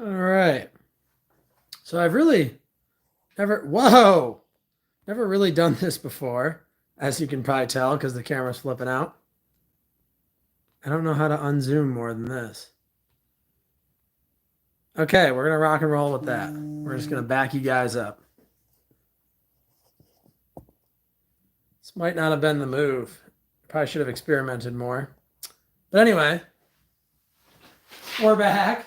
All right. So I've really never really done this before, as you can probably tell because the camera's flipping out. I don't know how to unzoom more than this. Okay, we're going to rock and roll with that. We're just going to back you guys up. This might not have been the move. Probably should have experimented more. But anyway, we're back.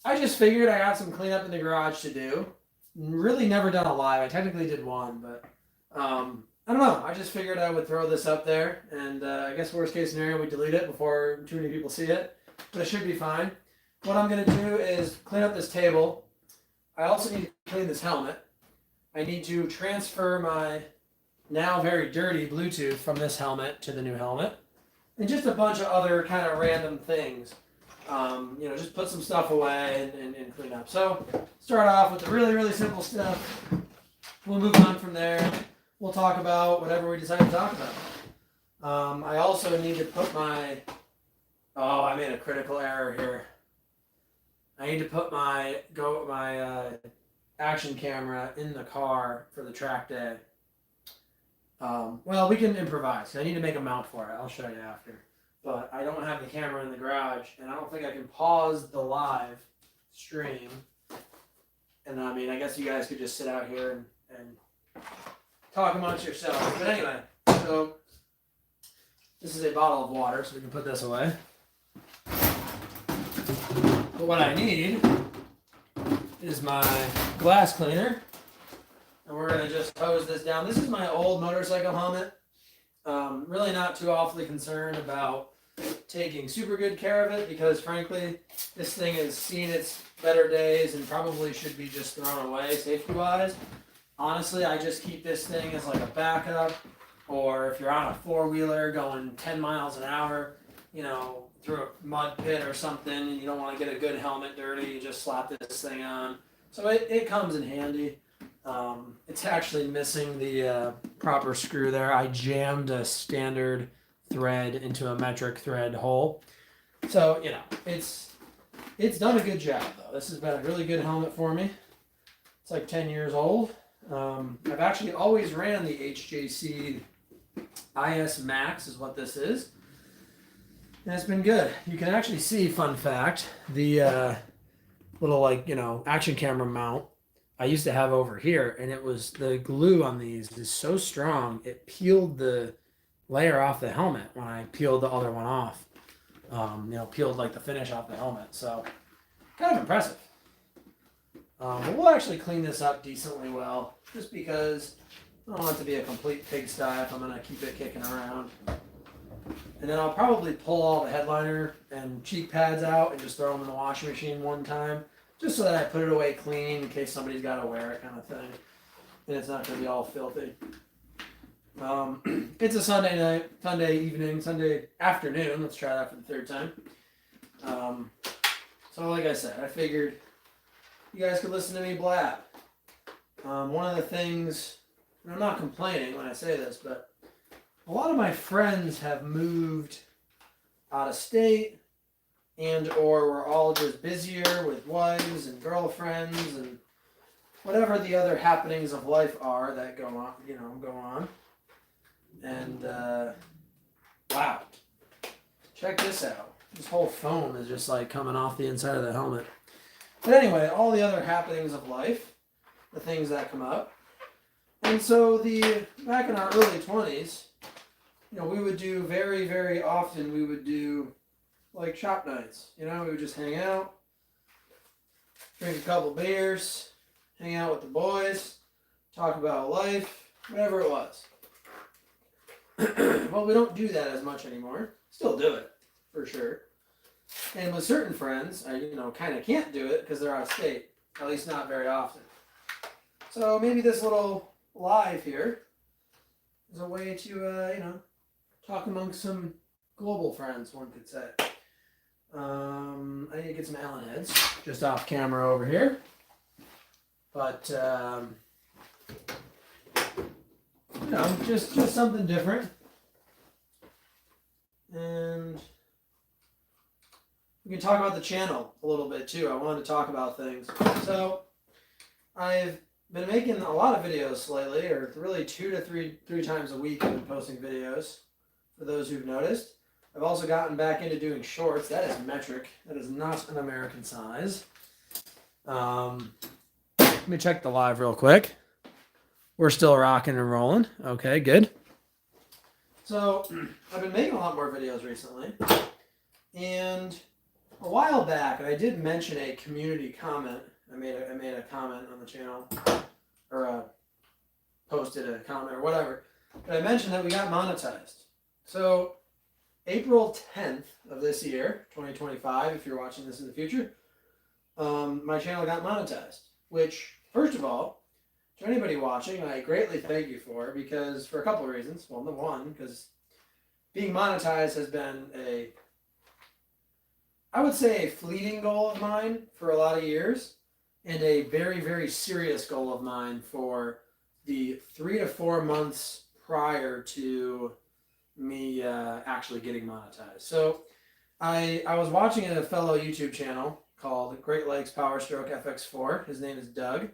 I just figured I got some cleanup in the garage to do. Really never done a live. I technically did one, but I don't know. I just figured I would throw this up there, and I guess worst case scenario, we delete it before too many people see it, but it should be fine. What I'm going to do is clean up this table. I also need to clean this helmet. I need to transfer my now very dirty Bluetooth from this helmet to the new helmet, and just a bunch of other kind of random things. Just put some stuff away and clean up. So start off with the really, really simple stuff. We'll move on from there. We'll talk about whatever we decide to talk about. I also need to put my, I made a critical error here. I need to put my action camera in the car for the track day. We can improvise. I need to make a mount for it. I'll show you after. But I don't have the camera in the garage, and I don't think I can pause the live stream. And I mean, I guess you guys could just sit out here and talk amongst yourselves. But anyway, so this is a bottle of water, so we can put this away. But what I need is my glass cleaner, and we're going to just hose this down. This is my old motorcycle helmet. Really not too awfully concerned about taking super good care of it because, frankly, this thing has seen its better days and probably should be just thrown away safety-wise. Honestly, I just keep this thing as like a backup, or if you're on a four-wheeler going 10 miles an hour, through a mud pit or something, and you don't want to get a good helmet dirty, you just slap this thing on. So it comes in handy. It's actually missing the proper screw there. I jammed a standard thread into a metric thread hole. So, it's done a good job, though. This has been a really good helmet for me. It's like 10 years old. I've actually always ran the HJC IS Max is what this is. And it's been good. You can actually see, fun fact, the little action camera mount I used to have over here, and it was the glue on these is so strong it peeled the layer off the helmet when I peeled the other one off. Peeled like the finish off the helmet. So kind of impressive. But we'll actually clean this up decently well, just because I don't want it to be a complete pigsty if I'm gonna keep it kicking around. And then I'll probably pull all the headliner and cheek pads out and just throw them in the washing machine one time, just so that I put it away clean in case somebody's got to wear it, kind of thing. And it's not going to be all filthy. It's a Sunday night, Sunday evening, Sunday afternoon. Let's try that for the third time. So like I said, I figured you guys could listen to me blab. One of the things, and I'm not complaining when I say this, but a lot of my friends have moved out of state, and or we're all just busier with wives and girlfriends and whatever the other happenings of life are that go on. And wow, check this out. This whole foam is just like coming off the inside of the helmet. But anyway, all the other happenings of life, the things that come up. And so back in our early 20s, we would do very, very often, we would do like shop nights. We would just hang out, drink a couple beers, hang out with the boys, talk about life, whatever it was. Well, we don't do that as much anymore. Still do it, for sure. And with certain friends, I, kind of can't do it because they're out of state. At least not very often. So maybe this little live here is a way to, talk amongst some global friends, one could say. I need to get some Allen heads just off camera over here. But, just something different. And we can talk about the channel a little bit too. I wanted to talk about things. So I've been making a lot of videos lately, or really two to three times a week I've been posting videos, for those who've noticed. I've also gotten back into doing shorts. That is metric. That is not an American size. Let me check the live real quick. We're still rocking and rolling. Okay, good. So I've been making a lot more videos recently. And a while back, and I did mention a community comment. I made a comment on the channel, or posted a comment or whatever. But I mentioned that we got monetized. So April 10th of this year, 2025, if you're watching this in the future, my channel got monetized. Which, first of all, to anybody watching, I greatly thank you for, because for a couple of reasons. Well, number one, because being monetized has been I would say a fleeting goal of mine for a lot of years, and a very, very serious goal of mine for the 3 to 4 months prior to me actually getting monetized. So I was watching a fellow YouTube channel called Great Lakes Power Stroke FX4. His name is Doug.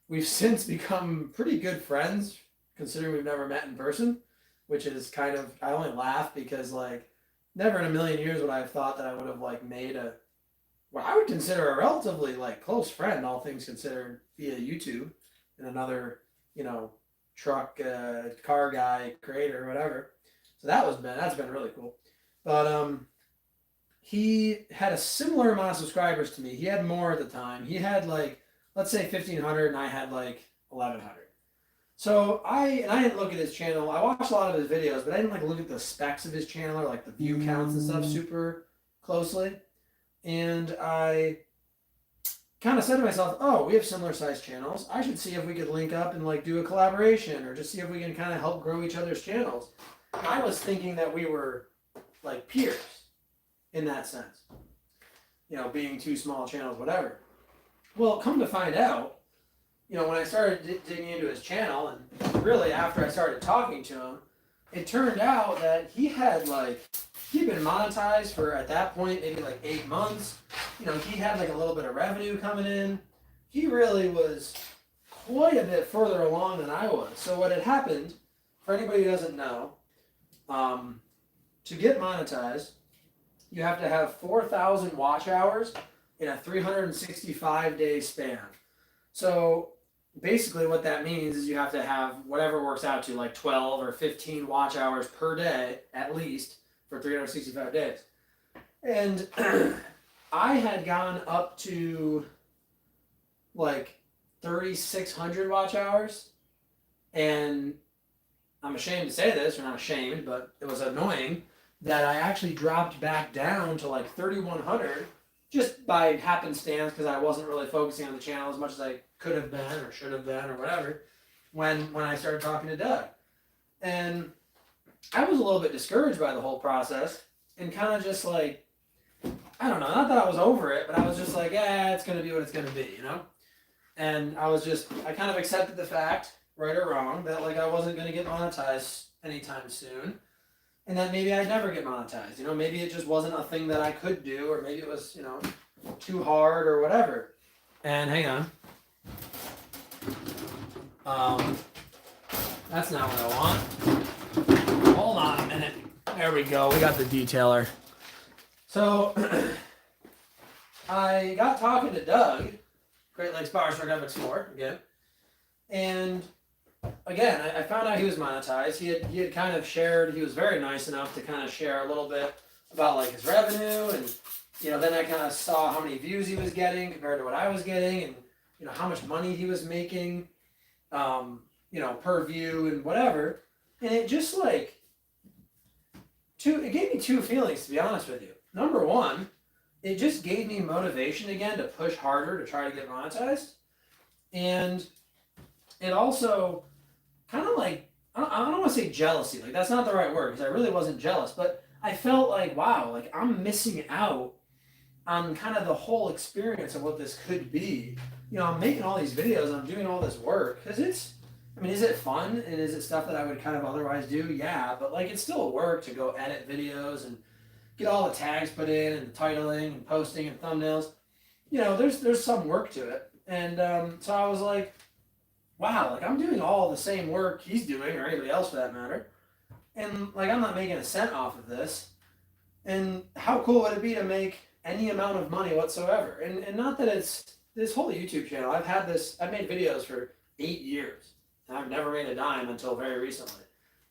We've since become pretty good friends, considering we've never met in person, which is kind of, I only laugh because like, never in a million years would I have thought that I would have like made what I would consider a relatively like close friend, all things considered, via YouTube, and another, truck, car guy, creator, whatever. So that's been really cool. But he had a similar amount of subscribers to me. He had more at the time. He had like, let's say 1,500, and I had like 1,100. So I didn't look at his channel. I watched a lot of his videos, but I didn't like look at the specs of his channel or like the view counts and stuff super closely. And I kind of said to myself, oh, we have similar sized channels. I should see if we could link up and like do a collaboration, or just see if we can kind of help grow each other's channels. And I was thinking that we were like peers in that sense, being two small channels, whatever. Well, come to find out, when I started digging into his channel, and really after I started talking to him, it turned out that he'd been monetized for, at that point, maybe like 8 months. He had like a little bit of revenue coming in. He really was quite a bit further along than I was. So what had happened, for anybody who doesn't know, to get monetized, you have to have 4,000 watch hours in a 365-day span. So basically what that means is you have to have whatever works out to like 12 or 15 watch hours per day, at least, for 365 days. And I had gone up to like 3,600 watch hours, and I'm ashamed to say this, or not ashamed, but it was annoying that I actually dropped back down to like 3,100 just by happenstance, because I wasn't really focusing on the channel as much as I could have been or should have been or whatever when I started talking to Doug. And I was a little bit discouraged by the whole process, and kind of just like, I don't know, not that I was over it, but I was just like, it's going to be what it's going to be, And I kind of accepted the fact, right or wrong, that like I wasn't going to get monetized anytime soon, and that maybe I'd never get monetized. Maybe it just wasn't a thing that I could do, or maybe it was, too hard or whatever. And hang on. That's not what I want. Hold on a minute. There we go. We got the detailer. So I got talking to Doug, Great Lakes Power Stroke FX4 again, and again, I found out he was monetized. He had kind of shared. He was very nice enough to kind of share a little bit about like his revenue, and then I kind of saw how many views he was getting compared to what I was getting, and how much money he was making, per view and whatever. And it just like it gave me two feelings, to be honest with you. Number one, it just gave me motivation again to push harder to try to get monetized, and it also kind of like, I don't want to say jealousy, like that's not the right word, because I really wasn't jealous, but I felt like, wow, like I'm missing out on kind of the whole experience of what this could be. I'm making all these videos and I'm doing all this work, because is it fun, and is it stuff that I would kind of otherwise do? Yeah, but like it's still work to go edit videos and get all the tags put in and the titling and posting and thumbnails. There's some work to it. And so I was like, wow, like I'm doing all the same work he's doing, or anybody else for that matter. And like I'm not making a cent off of this. And how cool would it be to make any amount of money whatsoever? And not that it's this whole YouTube channel. I've made videos for 8 years. And I've never made a dime until very recently.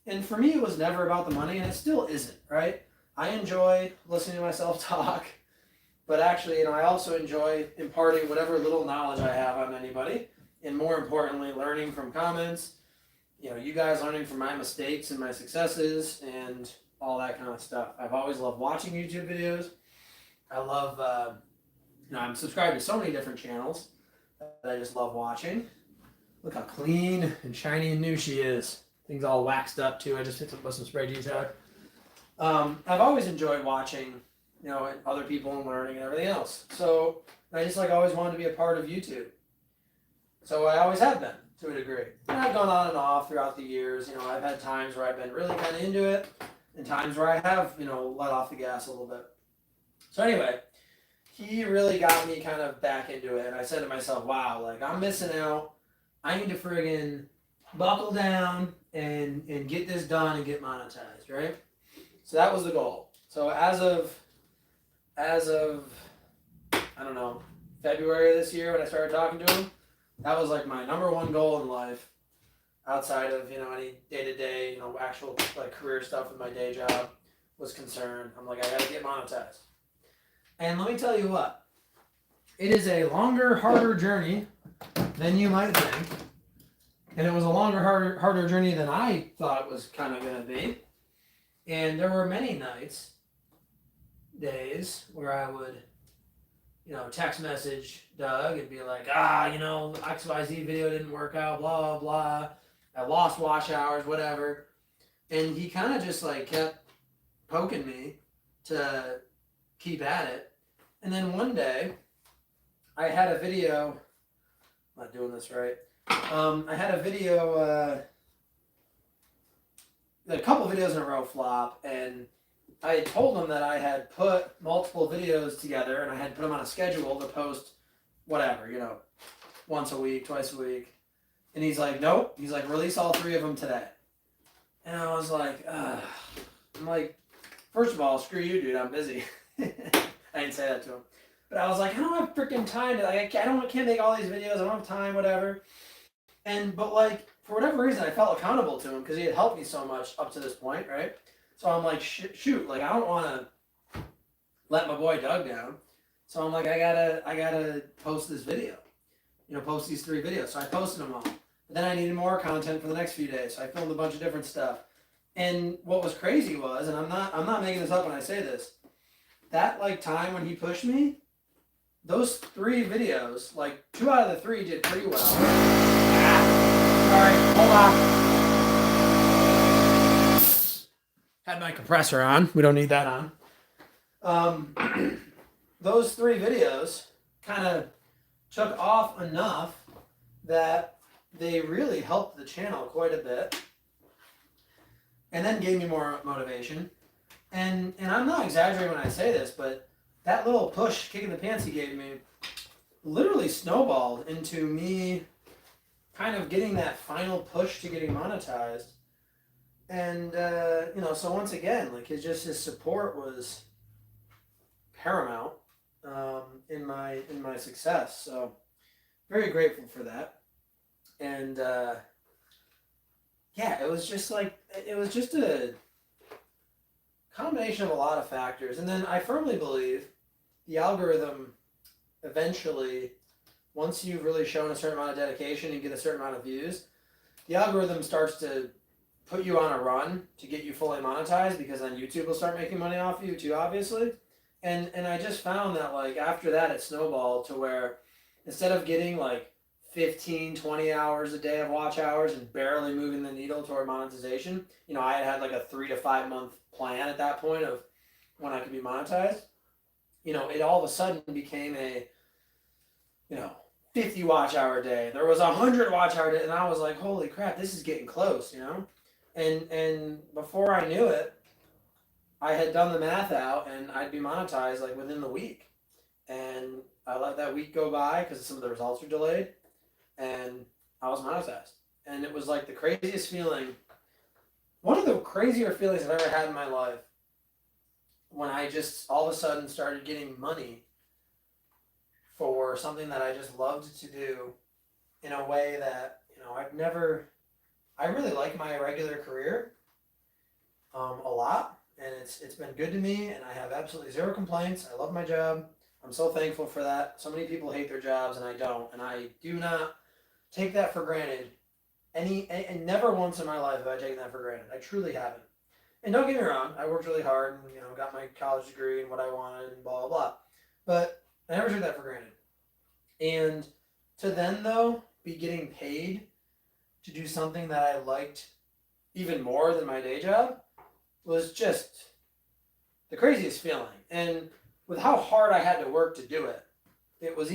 And for me, it was never about the money, and it still isn't, right? I enjoy listening to myself talk, but actually, I also enjoy imparting whatever little knowledge I have on anybody, and more importantly, learning from comments, you guys learning from my mistakes and my successes and all that kind of stuff. I've always loved watching YouTube videos. I love, I'm subscribed to so many different channels that I just love watching. Look how clean and shiny and new she is. Things all waxed up too. I just hit with some spray detail. I've always enjoyed watching, other people and learning and everything else. So I just always wanted to be a part of YouTube. So I always have been to a degree. And I've gone on and off throughout the years. I've had times where I've been really kind of into it and times where I have, let off the gas a little bit. So anyway, he really got me kind of back into it. And I said to myself, wow, I'm missing out. I need to friggin' buckle down and get this done and get monetized, right? So that was the goal. So as of I don't know, February of this year when I started talking to him, that was my number one goal in life, outside of any day-to-day actual career stuff with my day job was concerned. I'm I gotta get monetized. And let me tell you what, it is a longer, harder journey than you might think. And it was a longer, harder journey than I thought it was kind of going to be. And there were many days, where I would, text message Doug and be like, XYZ video didn't work out, blah, blah. I lost watch hours, whatever. And he kind of just kept poking me to keep at it. And then one day, I had a video, I'm not doing this right. I had a video, a couple videos in a row flop, and I told him that I had put multiple videos together and I had put them on a schedule to post whatever, once a week, twice a week. And he's like, nope. He's like, release all 3 of them today. And I was like, ugh. I'm like, first of all, screw you, dude. I'm busy. I didn't say that to him. But I was like, I don't have freaking time to, I can't make all these videos. I don't have time, whatever. But for whatever reason, I felt accountable to him because he had helped me so much up to this point, right? So I'm like, shoot, I don't want to let my boy Doug down. So I'm like, I gotta post this video, post these 3 videos. So I posted them all. But then I needed more content for the next few days. So I filmed a bunch of different stuff. And what was crazy was, and I'm not making this up when I say this, that time when he pushed me, those 3 videos, 2 out of the 3 did pretty well. Sorry, hold on. Had my compressor on. We don't need that on. Those 3 videos kind of took off enough that they really helped the channel quite a bit. And then gave me more motivation. And I'm not exaggerating when I say this, but that little push, kick in the pants he gave me, literally snowballed into me kind of getting that final push to getting monetized. And, so once again, his support was paramount in my success. So very grateful for that. And, it was just a combination of a lot of factors. And then I firmly believe the algorithm eventually, once you've really shown a certain amount of dedication and get a certain amount of views, the algorithm starts to put you on a run to get you fully monetized, because then YouTube will start making money off you too, obviously. And I just found that after that it snowballed to where instead of getting 15, 20 hours a day of watch hours and barely moving the needle toward monetization, I had a 3 to 5 month plan at that point of when I could be monetized. It all of a sudden became a 50 watch hour day. There was 100 watch hour day, and I was like, holy crap, this is getting close, And before I knew it, I had done the math out, and I'd be monetized like within the week. And I let that week go by because some of the results were delayed, and I was monetized. And it was like the craziest feeling, one of the crazier feelings I've ever had in my life, when I just all of a sudden started getting money for something that I just loved to do in a way that, I really like my regular career a lot, and it's been good to me, and I have absolutely zero complaints. I love my job. I'm so thankful for that. So many people hate their jobs, and I don't, and I do not take that for granted. And never once in my life have I taken that for granted. I truly haven't. And don't get me wrong, I worked really hard and got my college degree and what I wanted and blah blah blah. But I never took that for granted. And to then though be getting paid to do something that I liked even more than my day job was just the craziest feeling. And with how hard I had to work to do it, it was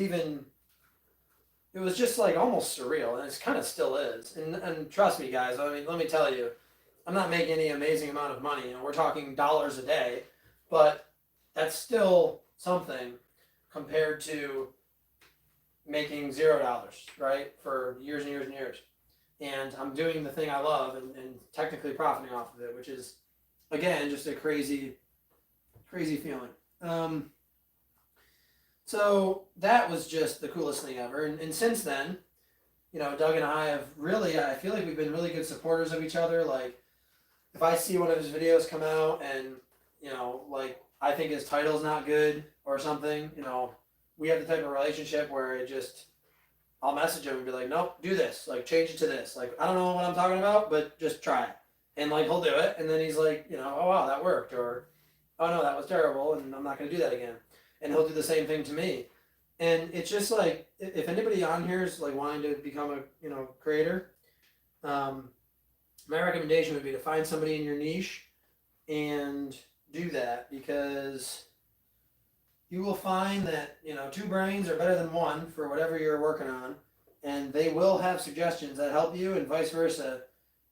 just like almost surreal, and it kind of still is. And trust me, guys, I mean, let me tell you, I'm not making any amazing amount of money. We're talking dollars a day, but that's still something compared to making $0, right, for years and years and years. And I'm doing the thing I love and technically profiting off of it, which is, again, just a crazy, crazy feeling. So that was just the coolest thing ever. And since then, Doug and I have really, I feel like we've been really good supporters of each other. Like, if I see one of his videos come out and, like, I think his title's not good or something, we have the type of relationship where I'll message him and be like, nope, do this. Like, change it to this. Like, I don't know what I'm talking about, but just try it. And, like, he'll do it. And then he's like, oh, wow, that worked. Or, oh, no, that was terrible, and I'm not going to do that again. And he'll do the same thing to me. And it's just like, if anybody on here is, like, wanting to become a, creator, my recommendation would be to find somebody in your niche and do that, because you will find that, two brains are better than one for whatever you're working on, and they will have suggestions that help you and vice versa.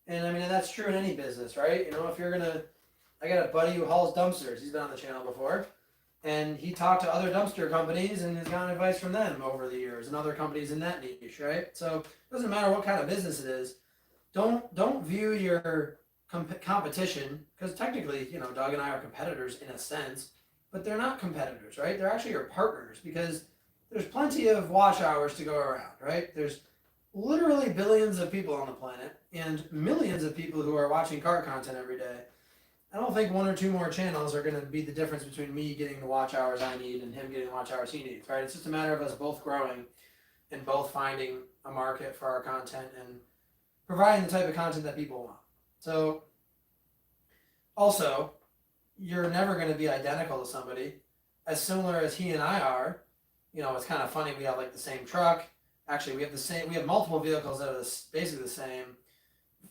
And I mean, that's true in any business, right? If you're I got a buddy who hauls dumpsters. He's been on the channel before, and he talked to other dumpster companies and has gotten advice from them over the years and other companies in that niche, right? So it doesn't matter what kind of business it is. Don't view your competition, because technically, Doug and I are competitors in a sense, but they're not competitors, right? They're actually your partners, because there's plenty of watch hours to go around, right? There's literally billions of people on the planet and millions of people who are watching car content every day. I don't think one or two more channels are going to be the difference between me getting the watch hours I need and him getting the watch hours he needs, right? It's just a matter of us both growing and both finding a market for our content and providing the type of content that people want. So, also, you're never going to be identical to somebody. As similar as he and I are, it's kind of funny. We have like the same truck. Actually, we have multiple vehicles that are basically the same,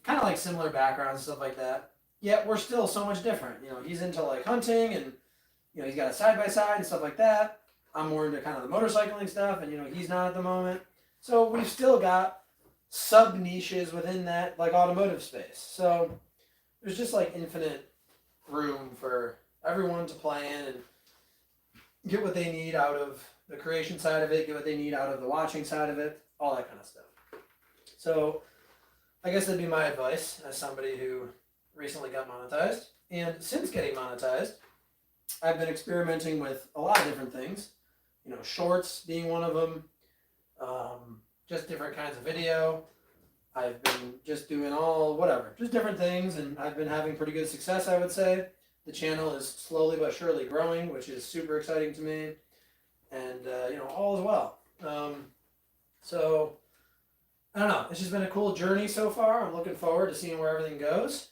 kind of like similar backgrounds, stuff like that. Yet we're still so much different. He's into like hunting and, he's got a side-by-side and stuff like that. I'm more into kind of the motorcycling stuff, and, he's not at the moment. So we've still got sub-niches within that, like, automotive space. So there's just like infinite room for everyone to play in and get what they need out of the creation side of it, get what they need out of the watching side of it, all that kind of stuff. So I guess that'd be my advice as somebody who recently got monetized. And since getting monetized, I've been experimenting with a lot of different things. Shorts being one of them, just different kinds of video. I've been just doing just different things, and I've been having pretty good success, I would say. The channel is slowly but surely growing, which is super exciting to me, and, all is well. So, I don't know, it's just been a cool journey so far. I'm looking forward to seeing where everything goes.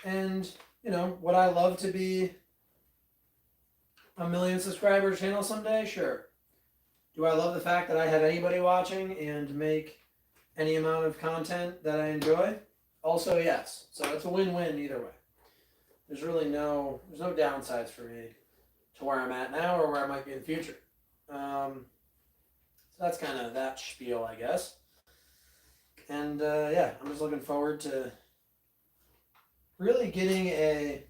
And, would I love to be a million subscriber channel someday? Sure. Do I love the fact that I have anybody watching and make any amount of content that I enjoy? Also, yes. So it's a win-win either way. There's really no downsides for me to where I'm at now or where I might be in the future. So that's kind of that spiel, I guess. And I'm just looking forward to really getting a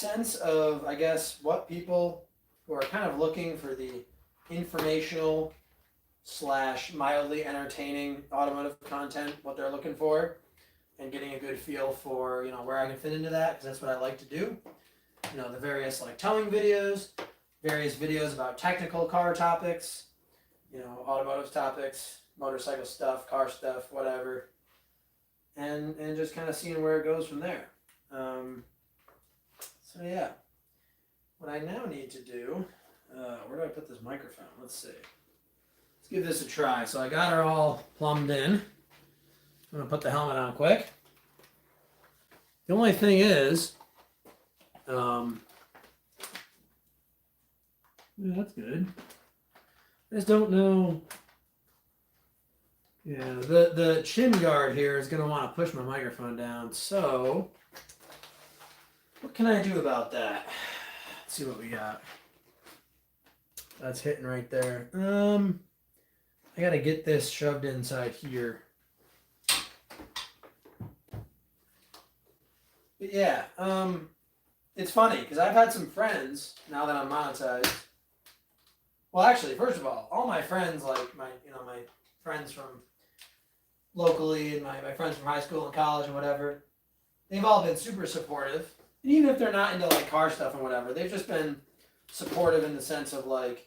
sense of, I guess, what people who are kind of looking for the informational / mildly entertaining automotive content, what they're looking for, and getting a good feel for, where I can fit into that, because that's what I like to do. The various like towing videos, various videos about technical car topics, automotive topics, motorcycle stuff, car stuff, whatever, and just kind of seeing where it goes from there. So yeah, what I now need to do, where do I put this microphone? Let's see. Let's give this a try. So I got her all plumbed in. I'm gonna put the helmet on quick. The only thing is, yeah, that's good. I just don't know. Yeah, the chin guard here is gonna want to push my microphone down. So what can I do about that? Let's see what we got. That's hitting right there. I gotta get this shoved inside here. But yeah, it's funny because I've had some friends now that I'm monetized. Well, actually, first of all my friends, like my friends from locally and my friends from high school and college and whatever, they've all been super supportive. And even if they're not into like car stuff and whatever, they've just been supportive in the sense of like,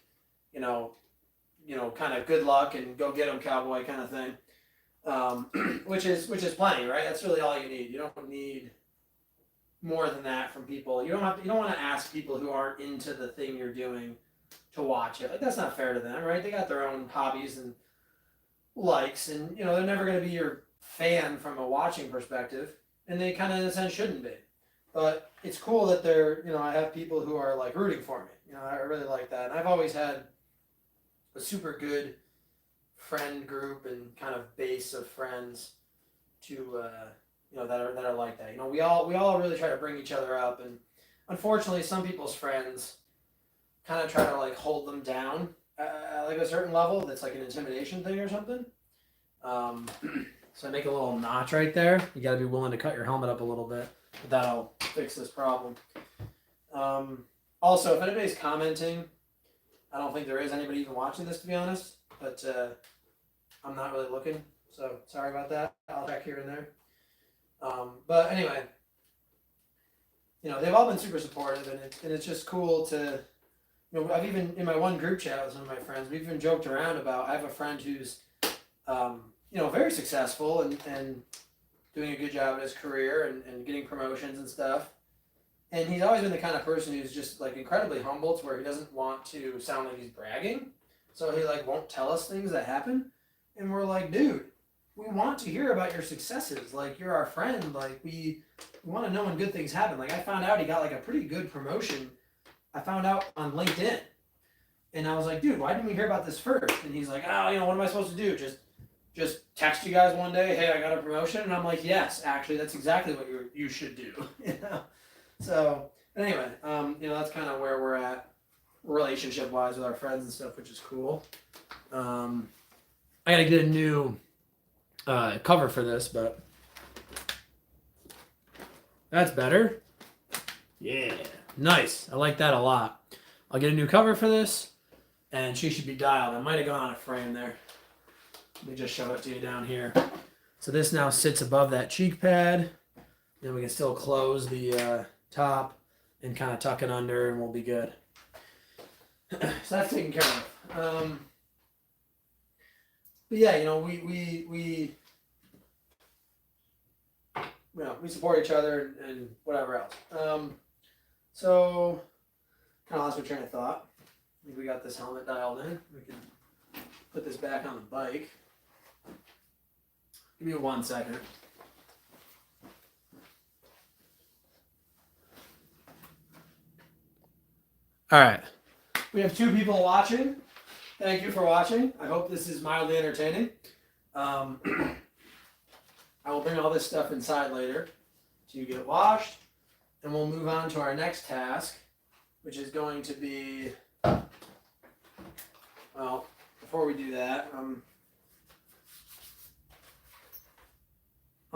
kind of good luck and go get 'em cowboy kind of thing, which is plenty, right? That's really all you need. You don't need more than that from people. You don't want to ask people who aren't into the thing you're doing to watch it. Like, that's not fair to them, right? They got their own hobbies and likes, and they're never going to be your fan from a watching perspective, and they kind of in a sense shouldn't be. But it's cool that they're, I have people who are like rooting for me. I really like that. And I've always had a super good friend group and kind of base of friends to, that are like that. We all really try to bring each other up. And unfortunately, some people's friends kind of try to like hold them down at like a certain level. That's like an intimidation thing or something. So I make a little notch right there. You got to be willing to cut your helmet up a little bit. But that'll fix this problem. Also, if anybody's commenting, I don't think there is anybody even watching this, to be honest. But I'm not really looking, so sorry about that. I'll check here and there. But anyway, they've all been super supportive, and it's just cool to, I've even, in my one group chat with some of my friends, we've even joked around about, I have a friend who's, very successful and doing a good job in his career and getting promotions and stuff. And he's always been the kind of person who's just like incredibly humble to where he doesn't want to sound like he's bragging. So he like won't tell us things that happen. And we're like, dude, we want to hear about your successes. Like, you're our friend. Like, we want to know when good things happen. Like, I found out he got like a pretty good promotion. I found out on LinkedIn. And I was like, dude, why didn't we hear about this first? And he's like, what am I supposed to do? Just text you guys one day, hey, I got a promotion? And I'm like, yes, actually, that's exactly what you should do. So anyway, that's kind of where we're at relationship-wise with our friends and stuff, which is cool. I got to get a new cover for this, but that's better. Yeah, nice. I like that a lot. I'll get a new cover for this, and she should be dialed. I might have gone on a frame there. Let me just show it to you down here. So this now sits above that cheek pad. Then we can still close the top and kind of tuck it under, and we'll be good. So that's taken care of. But yeah, we support each other and whatever else. So kind of lost my train of thought. I think we got this helmet dialed in. We can put this back on the bike. Give me 1 second. All right. We have 2 people watching. Thank you for watching. I hope this is mildly entertaining. I will bring all this stuff inside later to get washed, and we'll move on to our next task, which is going to be, well, before we do that, I'm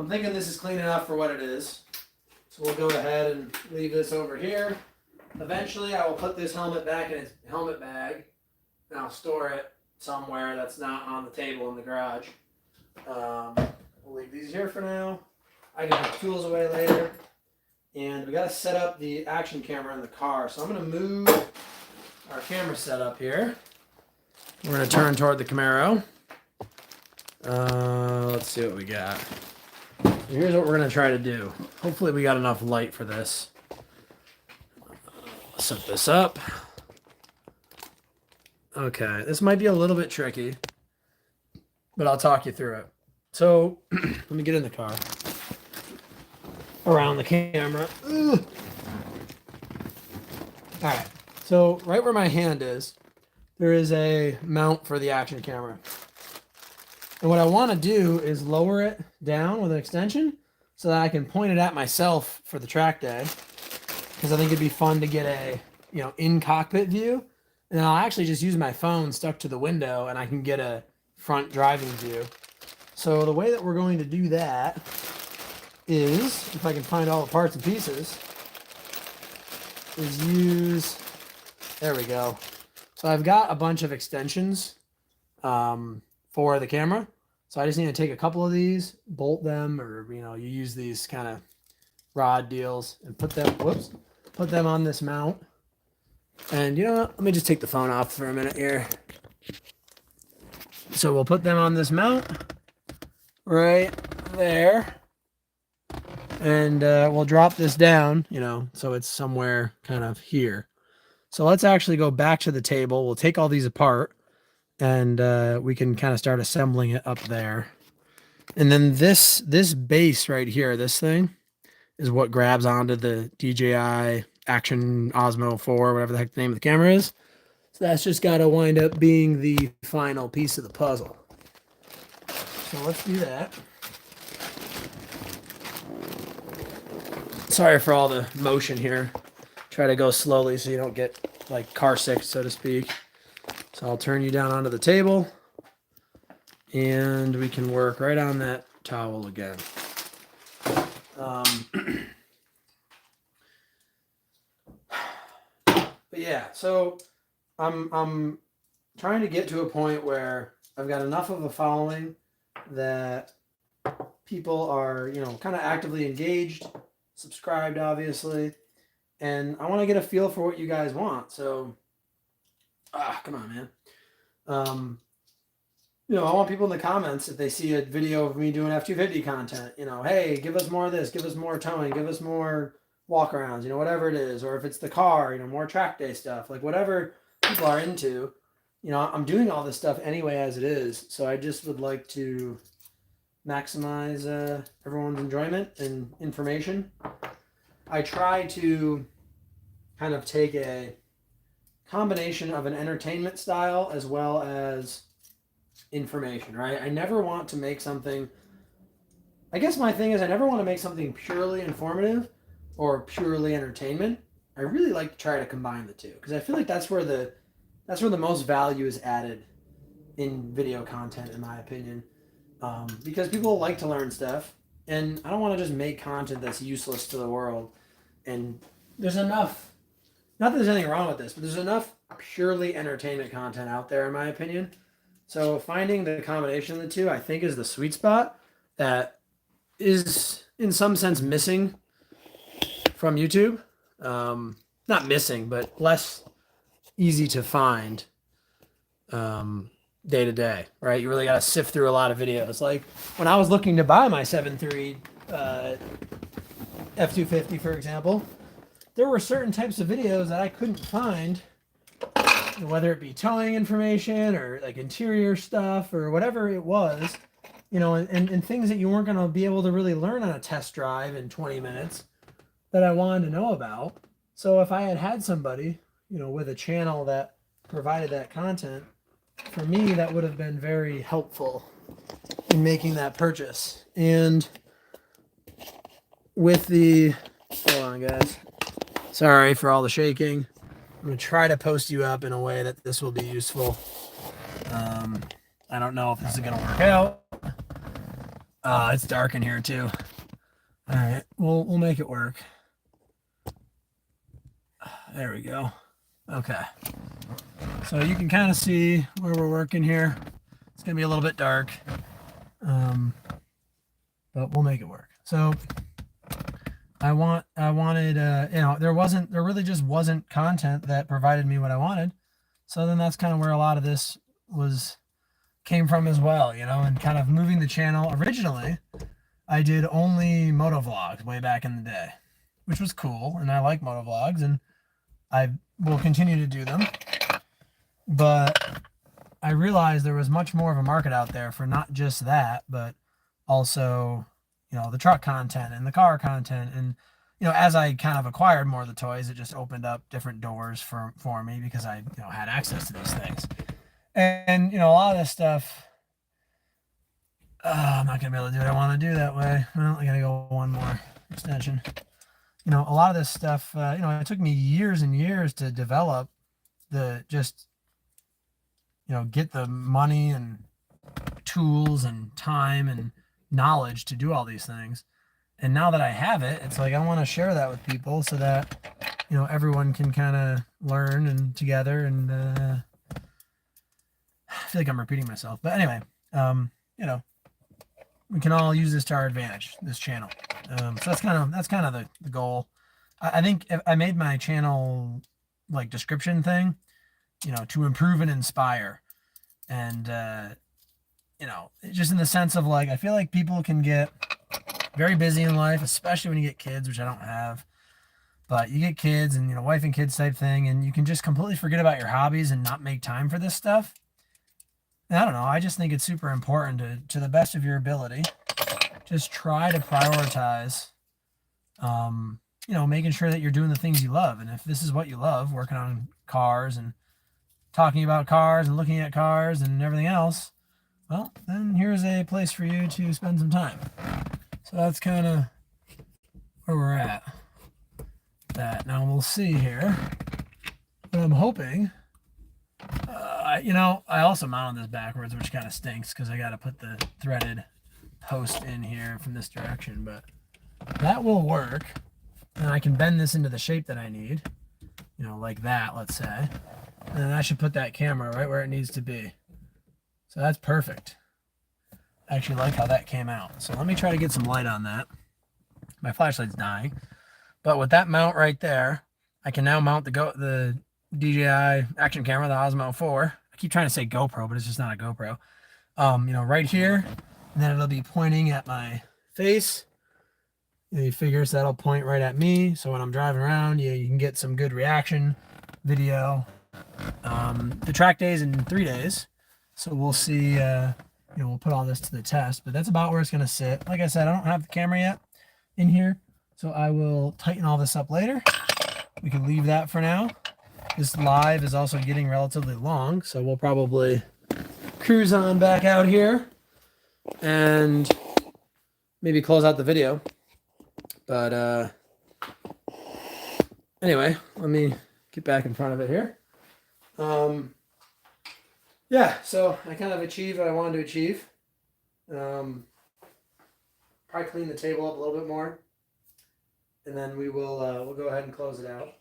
thinking this is clean enough for what it is. So we'll go ahead and leave this over here. Eventually, I will put this helmet back in its helmet bag, and I'll store it somewhere that's not on the table in the garage. We'll leave these here for now. I can put tools away later. And we got to set up the action camera in the car. So I'm going to move our camera setup here. We're going to turn toward the Camaro. Let's see what we got. Here's what we're going to try to do. Hopefully we got enough light for this. Set this up. Okay, this might be a little bit tricky, but I'll talk you through it. So let me get in the car. Around the camera. Ugh. All right, so right where my hand is, there is a mount for the action camera. And what I want to do is lower it down with an extension so that I can point it at myself for the track day. Because I think it'd be fun to get a, in-cockpit view. And then I'll actually just use my phone stuck to the window and I can get a front driving view. So the way that we're going to do that is, if I can find all the parts and pieces, is use, there we go. So I've got a bunch of extensions for the camera. So I just need to take a couple of these, bolt them, or, you use these kind of rod deals and put them on this mount. And let me just take the phone off for a minute here. So we'll put them on this mount right there. And we'll drop this down, so it's somewhere kind of here. So let's actually go back to the table. We'll take all these apart and we can kind of start assembling it up there. And then this base right here, this thing, is what grabs onto the DJI Action Osmo 4, whatever the heck the name of the camera is. So that's just got to wind up being the final piece of the puzzle. So let's do that. Sorry for all the motion here. Try to go slowly so you don't get like car sick, so to speak. So I'll turn you down onto the table and we can work right on that towel again. But yeah, so I'm trying to get to a point where I've got enough of a following that people are, kind of actively engaged, subscribed, obviously, and I want to get a feel for what you guys want. So, come on, man. I want people in the comments, if they see a video of me doing F250 content, hey, give us more of this, give us more towing, give us more walk-arounds, whatever it is. Or if it's the car, more track day stuff, like whatever people are into. I'm doing all this stuff anyway as it is. So I just would like to maximize everyone's enjoyment and information. I try to kind of take a combination of an entertainment style as well as information, right? I never want to make something, I guess my thing is I never want to make something purely informative or purely entertainment. I really like to try to combine the two because I feel like that's where the most value is added in video content, in my opinion. Because people like to learn stuff, and I don't want to just make content that's useless to the world. And there's enough, not that there's anything wrong with this, but there's enough purely entertainment content out there, in my opinion. So finding the combination of the two, I think, is the sweet spot that is, in some sense, missing from YouTube. Not missing, but less easy to find day to day, right? You really got to sift through a lot of videos. Like when I was looking to buy my 7.3 F250, for example, there were certain types of videos that I couldn't find, whether it be towing information or like interior stuff or whatever it was, and things that you weren't going to be able to really learn on a test drive in 20 minutes that I wanted to know about. So if I had somebody, with a channel that provided that content, for me, that would have been very helpful in making that purchase. And with the, hold on guys, sorry for all the shaking. I'm going to try to post you up in a way that this will be useful. I don't know if this is going to work out. It's dark in here too. All right, we'll make it work. There we go. Okay. So you can kind of see where we're working here. It's gonna be a little bit dark, but we'll make it work. So I wanted, there really just wasn't content that provided me what I wanted. So then that's kind of where a lot of this came from as well, and kind of moving the channel. Originally, I did only motovlogs way back in the day, which was cool, and I like motovlogs, and I will continue to do them. But I realized there was much more of a market out there for not just that, but also, the truck content and the car content. And, as I kind of acquired more of the toys, it just opened up different doors for me because I, had access to these things. And, a lot of this stuff, I'm not going to be able to do what I want to do that way. Well, I got to go one more extension. A lot of this stuff, it took me years and years to develop get the money and tools and time and knowledge to do all these things. And now that I have it, it's like I want to share that with people so that, everyone can kind of learn and together. And I feel like I'm repeating myself. But anyway, we can all use this to our advantage, this channel. So that's kind of the goal. I think if I made my channel like description thing, to improve and inspire. And, just in the sense of like, I feel like people can get very busy in life, especially when you get kids, which I don't have. But you get kids and, wife and kids type thing, and you can just completely forget about your hobbies and not make time for this stuff. And I don't know. I just think it's super important to the best of your ability, just try to prioritize, making sure that you're doing the things you love. And if this is what you love, working on cars and talking about cars and looking at cars and everything else, well, then here's a place for you to spend some time. So that's kind of where we're at. Now we'll see here. But I'm hoping, I also mounted this backwards, which kind of stinks because I got to put the threaded post in here from this direction, but that will work. And I can bend this into the shape that I need, like that, let's say. And then I should put that camera right where it needs to be. So that's perfect. I actually like how that came out. So let me try to get some light on that. My flashlight's dying. But with that mount right there, I can now mount the DJI action camera, the Osmo 4. I keep trying to say GoPro, but it's just not a GoPro. Right here. And then it'll be pointing at my face. You figure that'll point right at me. So when I'm driving around, you can get some good reaction video. The track day is in 3 days, so we'll see. We'll put all this to the test, but that's about where it's going to sit. Like I said, I don't have the camera yet in here, so I will tighten all this up later. We can leave that for now. This live is also getting relatively long, so we'll probably cruise on back out here and maybe close out the video. But anyway, let me get back in front of it here. Yeah, so I kind of achieved what I wanted to achieve. Probably clean the table up a little bit more, and then we'll go ahead and close it out.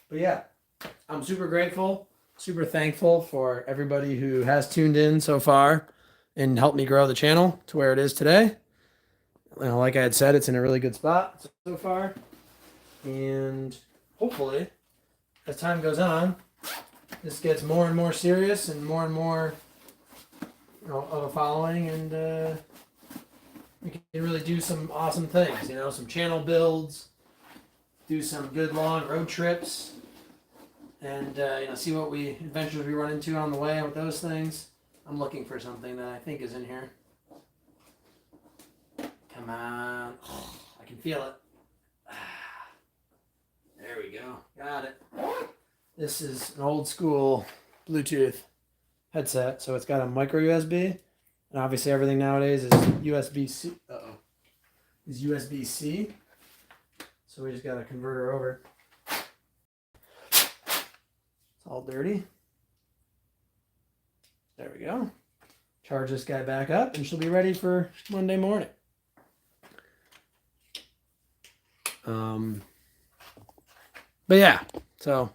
But yeah, I'm super grateful, super thankful for everybody who has tuned in so far and helped me grow the channel to where it is today. Like I had said, it's in a really good spot so far, and hopefully, as time goes on, this gets more and more serious and more of a following, and we can really do some awesome things. Some channel builds, do some good long road trips, and see what we eventually run into on the way with those things. I'm looking for something that I think is in here. Come on, I can feel it. There we go. Got it. This is an old school Bluetooth headset. So it's got a micro USB. And obviously everything nowadays is USB-C. Is USB-C. So we just got to convert her over. It's all dirty. There we go. charge this guy back up, and she'll be ready for Monday morning. But yeah, so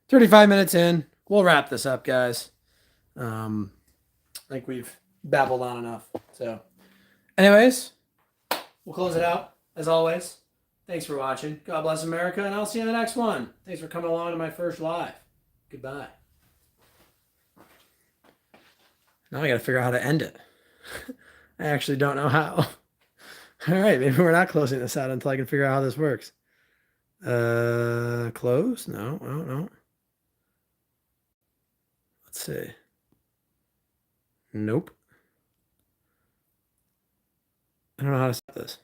35 minutes in, we'll wrap this up, guys. I think we've babbled on enough. So, anyways, we'll close it out as always. Thanks for watching. God bless America, and I'll see you in the next one. Thanks for coming along to my first live. Goodbye. Now I got to figure out how to end it. I actually don't know how. All right, maybe we're not closing this out until I can figure out how this works. Close? No, I don't know. Let's see. Nope. I don't know how to stop this.